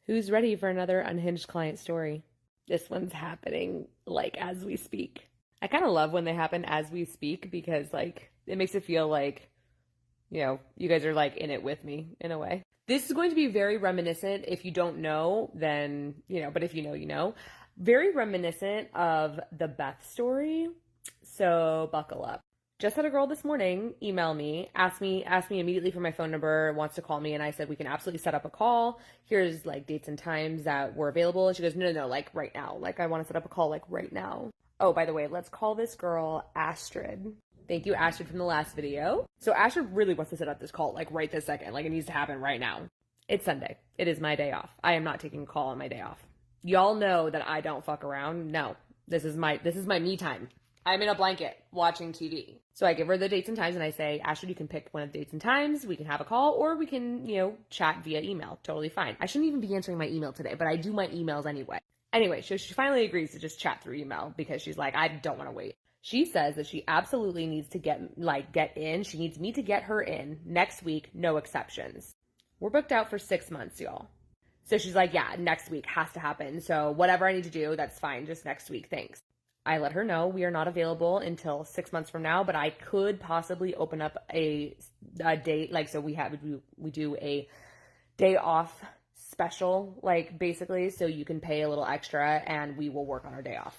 Who's ready for another unhinged client story? This one's happening like as we speak. I kind of love when they happen as we speak because like it makes it feel like, you guys are like in it with me in a way. This is going to be very reminiscent. If you don't know, then, but if you know, you know. Very reminiscent of the Beth story. So buckle up. Just had a girl this morning email me, ask me immediately for my phone number, wants to call me, and I said we can absolutely set up a call. Here's like dates and times that were available. And she goes, no, like right now. Like I want to set up a call like right now. Oh, by the way, let's call this girl Astrid. Thank you, Astrid, from the last video. So Astrid really wants to set up this call like right this second. Like it needs to happen right now. It's Sunday. It is my day off. I am not taking a call on my day off. Y'all know that I don't fuck around. No, this is my me time. I'm in a blanket watching TV. So I give her the dates and times and I say, Astrid, you can pick one of the dates and times. We can have a call or we can, chat via email. Totally fine. I shouldn't even be answering my email today, but I do my emails anyway. Anyway, so she finally agrees to just chat through email because she's like, I don't want to wait. She says that she absolutely needs to get in. She needs me to get her in next week, no exceptions. We're booked out for 6 months, y'all. So she's like, yeah, next week has to happen. So whatever I need to do, that's fine. Just next week. Thanks. I let her know we are not available until 6 months from now, but I could possibly open up a date. Like, so we do a day off special, like basically, so you can pay a little extra and we will work on our day off.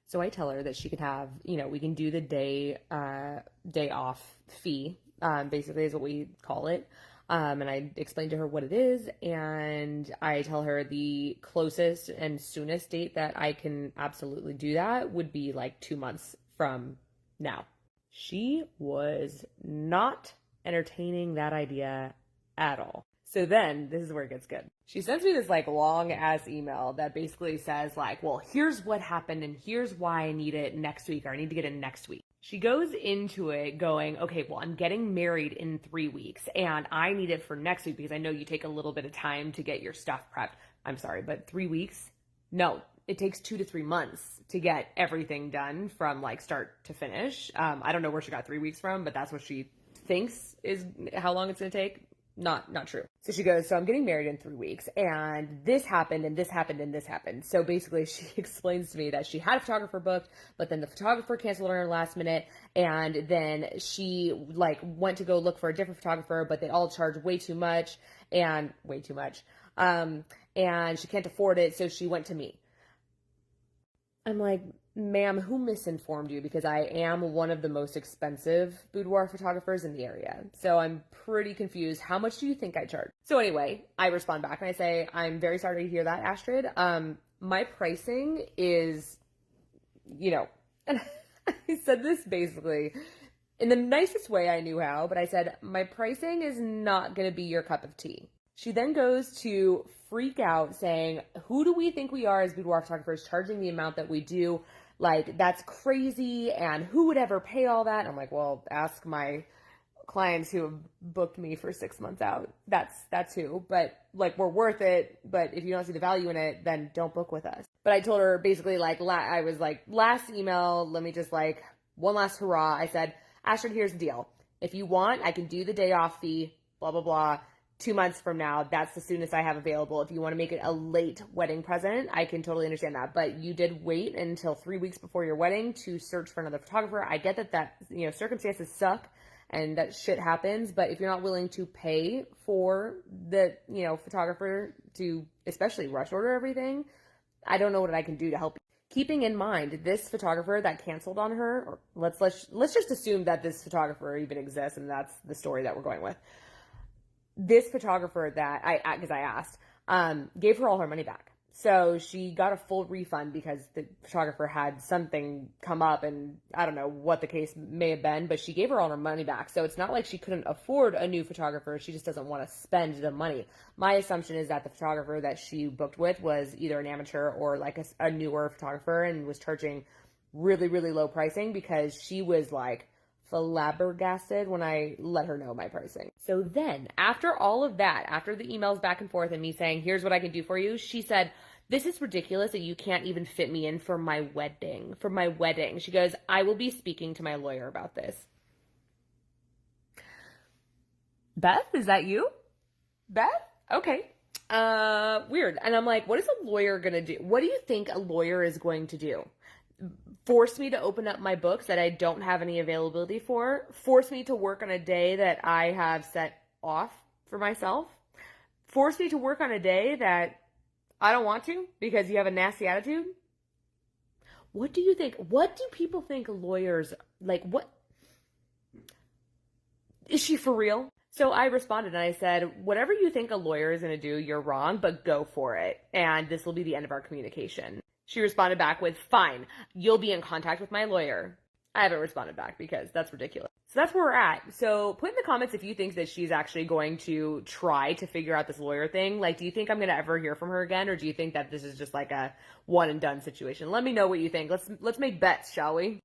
So I tell her that she can have, we can do the day off fee, basically is what we call it. And I explained to her what it is, and I tell her the closest and soonest date that I can absolutely do that would be like 2 months from now. She was not entertaining that idea at all. So then, this is where it gets good. She sends me this like long ass email that basically says like, well, here's what happened and here's why I need it next week, or I need to get it next week. She goes into it going, okay, well, I'm getting married in 3 weeks and I need it for next week because I know you take a little bit of time to get your stuff prepped. I'm sorry, but 3 weeks? No, it takes 2 to 3 months to get everything done from like start to finish. I don't know where she got 3 weeks from, but that's what she thinks is how long it's going to take. Not true. So she goes, so I'm getting married in 3 weeks and this happened and this happened and this happened. So basically she explains to me that she had a photographer booked, but then the photographer canceled on her last minute. And then she like went to go look for a different photographer, but they all charge way too much. And she can't afford it. So she went to me. I'm like, ma'am, who misinformed you? Because I am one of the most expensive boudoir photographers in the area. So I'm pretty confused. How much do you think I charge? So anyway, I respond back and I say, I'm very sorry to hear that, Astrid. My pricing is, and I said this basically in the nicest way I knew how, but I said, my pricing is not going to be your cup of tea. She then goes to freak out saying, who do we think we are as boudoir photographers charging the amount that we do? Like, that's crazy. And who would ever pay all that? And I'm like, well, ask my clients who have booked me for 6 months out. That's who. But like, we're worth it. But if you don't see the value in it, then don't book with us. But I told her basically like, I was like, last email, let me just like one last hurrah. I said, Astrid, here's the deal. If you want, I can do the day off fee, blah, blah, blah. 2 months from now, that's the soonest I have available. If you want to make it a late wedding present, I can totally understand that. But you did wait until 3 weeks before your wedding to search for another photographer. I get that circumstances suck and that shit happens. But if you're not willing to pay for the, photographer to especially rush order everything, I don't know what I can do to help you. Keeping in mind, this photographer that canceled on her, or let's just assume that this photographer even exists and that's the story that we're going with. This photographer that because I asked, gave her all her money back. So she got a full refund because the photographer had something come up and I don't know what the case may have been, but she gave her all her money back. So it's not like she couldn't afford a new photographer. She just doesn't want to spend the money. My assumption is that the photographer that she booked with was either an amateur or like a newer photographer and was charging really, really low pricing because she was like flabbergasted when I let her know my pricing. So then after all of that, after the emails back and forth and me saying, here's what I can do for you, she said, this is ridiculous that you can't even fit me in for my wedding. She goes, I will be speaking to my lawyer about this. Beth, is that you? Beth? Okay. Weird. And I'm like, what is a lawyer gonna do? What do you think a lawyer is going to do? Force me to open up my books that I don't have any availability for? Force me to work on a day that I have set off for myself? Force me to work on a day that I don't want to because you have a nasty attitude? What do you think? What do people think lawyers like? What is she for real? So I responded and I said, whatever you think a lawyer is going to do, you're wrong, but go for it. And this will be the end of our communication. She responded back with, fine, you'll be in contact with my lawyer. I haven't responded back because that's ridiculous. So that's where we're at. So put in the comments if you think that she's actually going to try to figure out this lawyer thing. Like, do you think I'm going to ever hear from her again? Or do you think that this is just like a one and done situation? Let me know what you think. Let's make bets, shall we?